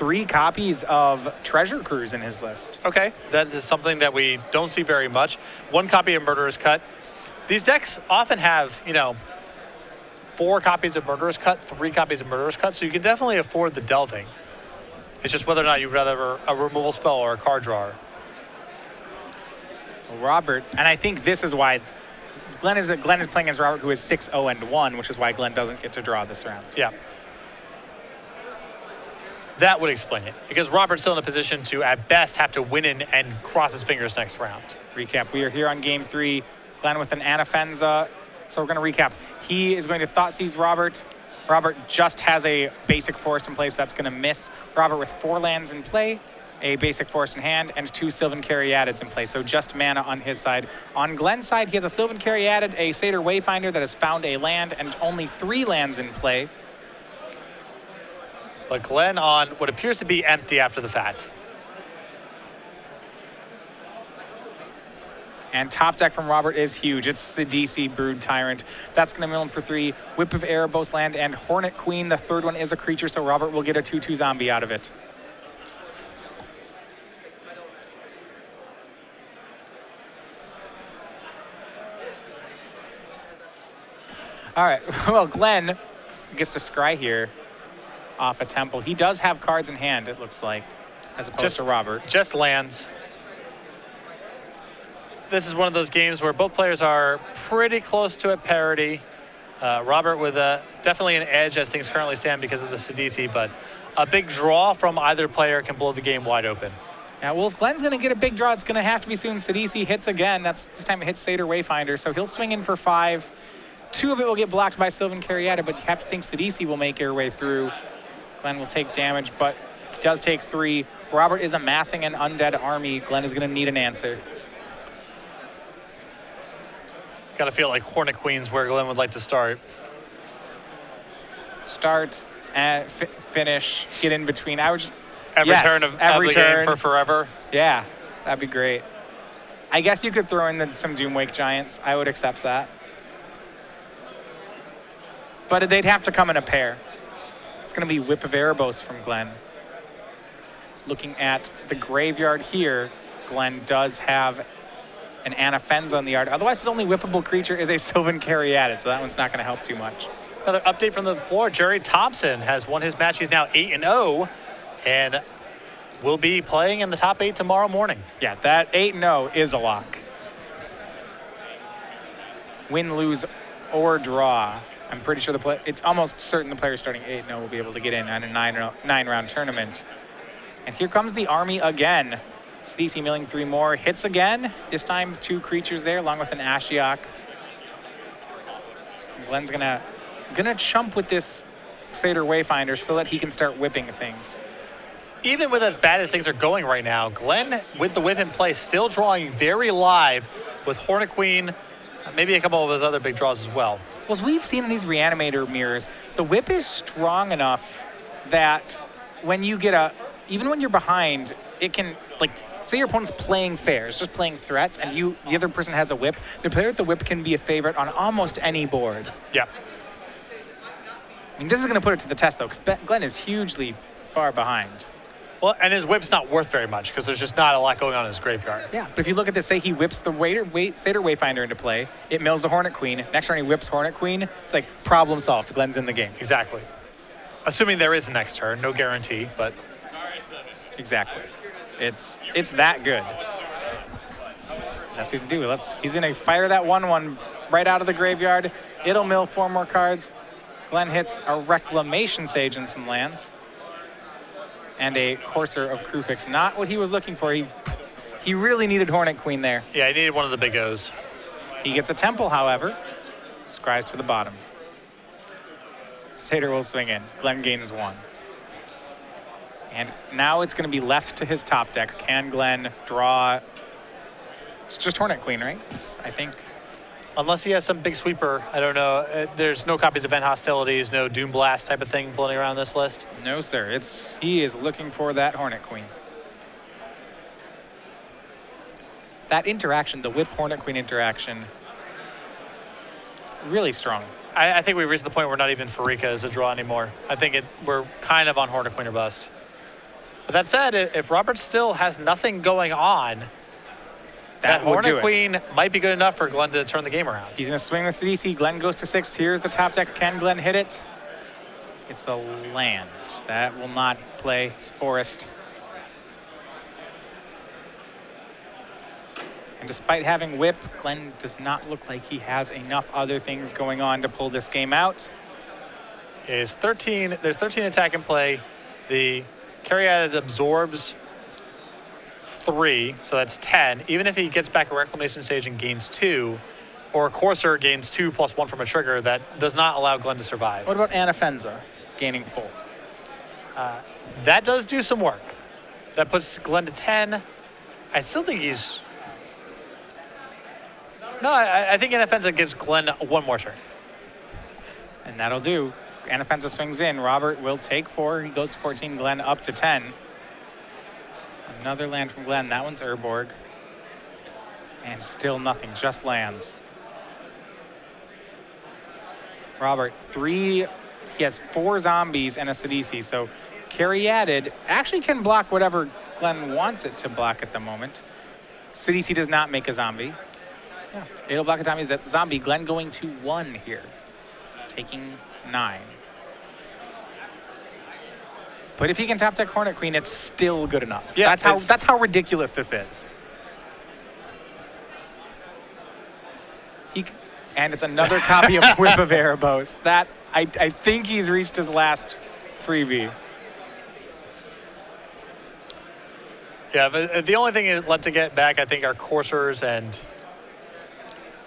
3 copies of Treasure Cruise in his list. Okay, that is something that we don't see very much. 1 copy of Murderer's Cut. These decks often have, you know, 4 copies of Murderer's Cut, 3 copies of Murderer's Cut, so you can definitely afford the delving. It's just whether or not you'd rather a removal spell or a card drawer. Robert, and I think this is why Glenn is playing against Robert, who is 6-0-1, which is why Glenn doesn't get to draw this round. Yeah. That would explain it, because Robert's still in a position to, at best, have to win in and cross his fingers next round. Recap, we are here on game 3. Glenn with an Anafenza. So we're going to recap. He is going to Thoughtseize Robert. Robert just has a basic forest in place. That's going to miss. Robert with 4 lands in play, a basic forest in hand, and 2 Sylvan Caryatids in play. So just mana on his side. On Glenn's side, he has a Sylvan Caryatid, a Satyr Wayfinder that has found a land, and only 3 lands in play. But Glenn on what appears to be empty after the fact. And top deck from Robert is huge. It's Sidisi, Brood Tyrant. That's going to mill him for 3. Whip of Erebos land and Hornet Queen. The 3rd one is a creature, so Robert will get a 2/2 zombie out of it. All right, well, Glenn gets to scry here off a temple. He does have cards in hand, it looks like, as opposed to Robert. Just lands. This is one of those games where both players are pretty close to at parity. Robert with definitely an edge as things currently stand because of the Sidisi, but a big draw from either player can blow the game wide open. Yeah, well, if Glenn's going to get a big draw, it's going to have to be soon. Sidisi hits again. This time it hits Satyr Wayfinder, so he'll swing in for 5. 2 of it will get blocked by Sylvan Caryatid, but you have to think Sidisi will make her way through. Glenn will take damage, but he does take 3. Robert is amassing an undead army. Glenn is going to need an answer. Got to feel like Hornet Queen's where Glenn would like to start. Start and finish, get in between. I would just every turn of the game for forever. Yeah, that'd be great. I guess you could throw in some Doomwake Giants. I would accept that. But they'd have to come in a pair. It's going to be Whip of Erebos from Glenn. Looking at the graveyard here, Glenn does have an Anafenza on the yard. Otherwise, his only whippable creature is a Sylvan Caryatid, so that one's not going to help too much. Another update from the floor. Jerry Thompson has won his match. He's now 8-0 and will be playing in the top 8 tomorrow morning. Yeah, that 8-0 is a lock. Win, lose, or draw. I'm pretty sure it's almost certain the player starting 8-0 will be able to get in on a 9-round tournament. And here comes the army again. Sidisi milling 3 more, hits again. This time 2 creatures there, along with an Ashiok. Glenn's gonna chump with this Satyr Wayfinder so that he can start whipping things. Even with as bad as things are going right now, Glenn, with the whip in play, still drawing very live with Hornet Queen, maybe a couple of his other big draws as well. Well, as we've seen in these Reanimator mirrors, the whip is strong enough that when you get even when you're behind, it can, like, say your opponent's playing fair, it's just playing threats, and the other person has a whip, the player with the whip can be a favorite on almost any board. Yeah. I mean, this is going to put it to the test, though, because Glenn is hugely far behind. Well, and his whip's not worth very much because there's just not a lot going on in his graveyard. Yeah, but if you look at this, say he whips the Satyr Wayfinder into play, it mills the Hornet Queen. Next turn he whips Hornet Queen. It's like problem solved. Glenn's in the game. Exactly. Assuming there is a next turn, no guarantee, but exactly. It's that good. That's what he's gonna do. He's gonna fire that 1/1 right out of the graveyard. It'll mill 4 more cards. Glenn hits a Reclamation Sage and some lands. And a Courser of Kruphix. Not what he was looking for. He really needed Hornet Queen there. Yeah, he needed one of the big O's. He gets a Temple, however. Scries to the bottom. Satyr will swing in. Glenn gains 1. And now it's going to be left to his top deck. Can Glenn draw? It's just Hornet Queen, right? I think. Unless he has some big sweeper, I don't know. There's no copies of Event Hostilities, no Doom Blast type of thing floating around this list. No, sir. He is looking for that Hornet Queen. That interaction, the Whip Hornet Queen interaction, really strong. I think we've reached the point where not even Farika is a draw anymore. I think we're kind of on Hornet Queen or bust. But that said, if Robert still has nothing going on, that Hornet Queen might be good enough for Glenn to turn the game around. He's going to swing with the DC. Glenn goes to 6th. Here's the top deck. Can Glenn hit it? It's a land. That will not play. It's forest. And despite having whip, Glenn does not look like he has enough other things going on to pull this game out. There's 13 attack in play. The Caryatid absorbs 3, so that's 10. Even if he gets back a Reclamation Stage and gains 2, or a Courser gains 2 plus 1 from a trigger, that does not allow Glenn to survive. What about Anafenza gaining 4? That does do some work. That puts Glenn to 10. I still think he's... No, I think Anafenza gives Glenn 1 more turn. And that'll do. Anafenza swings in. Robert will take 4. He goes to 14. Glenn up to 10. Another land from Glenn. That one's Urborg. And still nothing, just lands. Robert, 3. He has 4 zombies and a Sidisi. So Caryatid actually can block whatever Glenn wants it to block at the moment. Sidisi does not make a zombie. Yeah. It'll block a zombie. Glenn going to 1 here. Taking 9. But if he can top deck Hornet Queen, it's still good enough. Yeah, that's how ridiculous this is. And it's another copy of Whip of Erebos. That I think he's reached his last freebie. Yeah, but the only thing left to get back, I think, are Coursers and...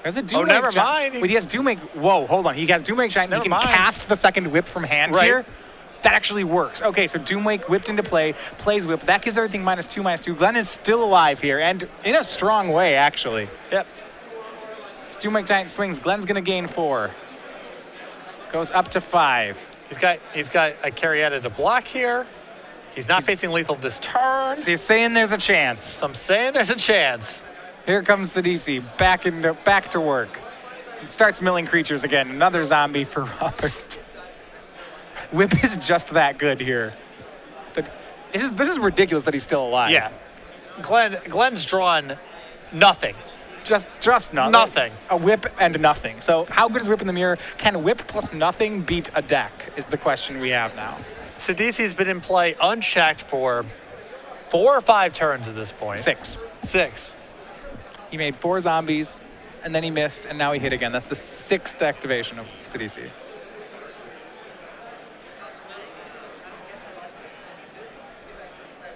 There's a Doom Oh, never mind. Wait, he has Doom Make. Whoa, hold on. He has Doom Make Giant. He can cast the second whip from hand here. That actually works. Okay, so Doom Wake whipped into play, plays whip. That gives everything -2/-2. Glenn is still alive here, and in a strong way, actually. Yep. Doom Wake Giant swings. Glenn's gonna gain 4. Goes up to 5. He's got a Caryatid to block here. He's not facing lethal this turn. So you're saying there's a chance. So I'm saying there's a chance. Here comes the DC, back to work. It starts milling creatures again. Another zombie for Robert. Whip is just that good here. This is ridiculous that he's still alive. Yeah. Glenn's drawn nothing. Just nothing. Nothing. A whip and nothing. So how good is whip in the mirror? Can whip plus nothing beat a deck is the question we have now. Sidisi's been in play unchecked for 4 or 5 turns at this point. 6. 6. He made 4 zombies, and then he missed, and now he hit again. That's the 6th activation of Sidisi.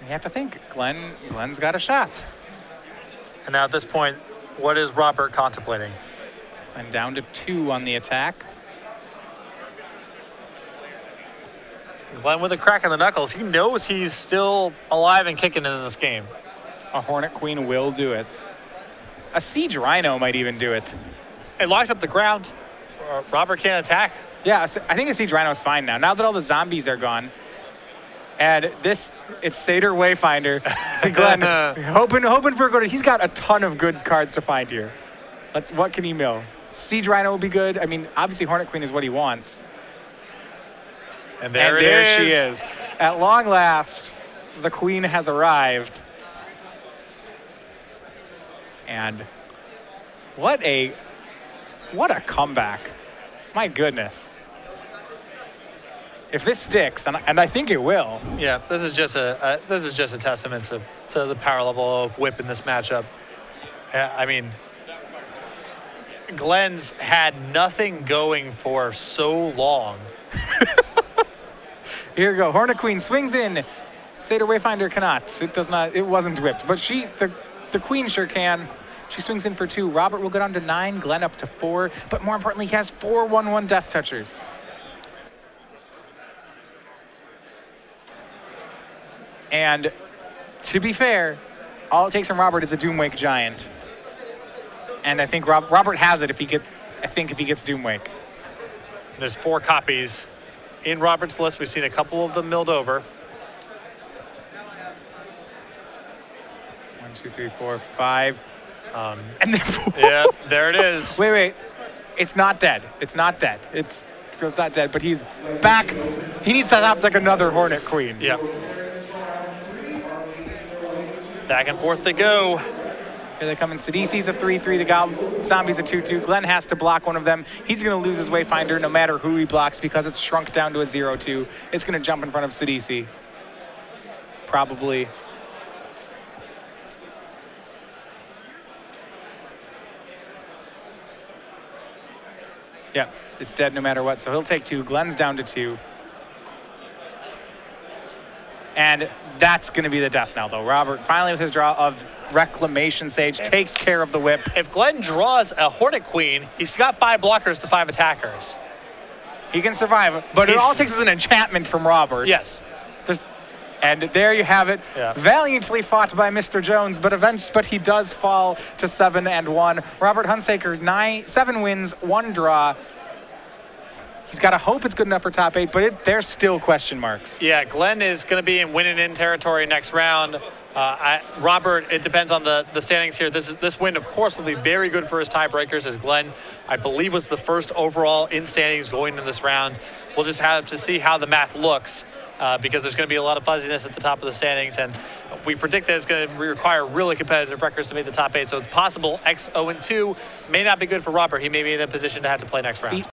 You have to think, Glenn's got a shot. And now at this point, what is Robert contemplating? And down to 2 on the attack. Glenn with a crack in the knuckles. He knows he's still alive and kicking in this game. A Hornet Queen will do it. A Siege Rhino might even do it. It locks up the ground. Robert can't attack. Yeah, I think a Siege Rhino is fine now. Now that all the zombies are gone. And it's Satyr Wayfinder. See Glenn, hoping for a good. He's got a ton of good cards to find here. What can he mill? Siege Rhino will be good. I mean, obviously Hornet Queen is what he wants. And there she is. At long last, the Queen has arrived. And what a comeback. My goodness. If this sticks, and I think it will. Yeah, this is just a testament to the power level of Whip in this matchup. I mean, Glenn's had nothing going for so long. Here we go. Hornet Queen swings in. Satyr Wayfinder cannot. It wasn't whipped, but the Queen sure can. She swings in for 2. Robert will go down to 9. Glenn up to 4. But more importantly, he has 4 1/1 Death Touchers. And to be fair, all it takes from Robert is a Doomwake Giant. And I think Robert has it if he gets Doomwake. There's 4 copies in Robert's list. We've seen a couple of them milled over. 1, 2, 3, 4, 5. And then yeah, there it is. Wait. It's not dead. It's not dead. It's not dead, but he's back. He needs to have like another Hornet Queen. Yep. Back and forth they go. Here they come in. Sidisi's a 3-3. The Zombie's a 2-2. Glenn has to block one of them. He's going to lose his Wayfinder no matter who he blocks because it's shrunk down to a 0-2. It's going to jump in front of Sidisi. Probably. Yeah, it's dead no matter what. So he'll take 2. Glenn's down to 2. And that's going to be the death now, though. Robert, finally with his draw of Reclamation Sage, takes care of the whip. If Glenn draws a Hornet Queen, he's got 5 blockers to 5 attackers. He can survive, but it all takes is an enchantment from Robert. Yes. And there you have it. Yeah. Valiantly fought by Mr. Jones, but he does fall to 7-1. Robert Hunsaker, 7 wins, 1 draw. He's got to hope it's good enough for top 8, but there's still question marks. Yeah, Glenn is going to be in win-in territory next round. Robert, it depends on the standings here. This win, of course, will be very good for his tiebreakers, as Glenn, I believe, was the first overall in standings going into this round. We'll just have to see how the math looks because there's going to be a lot of fuzziness at the top of the standings, and we predict that it's going to require really competitive records to make the top 8. So it's possible X 0-2 may not be good for Robert. He may be in a position to have to play next round.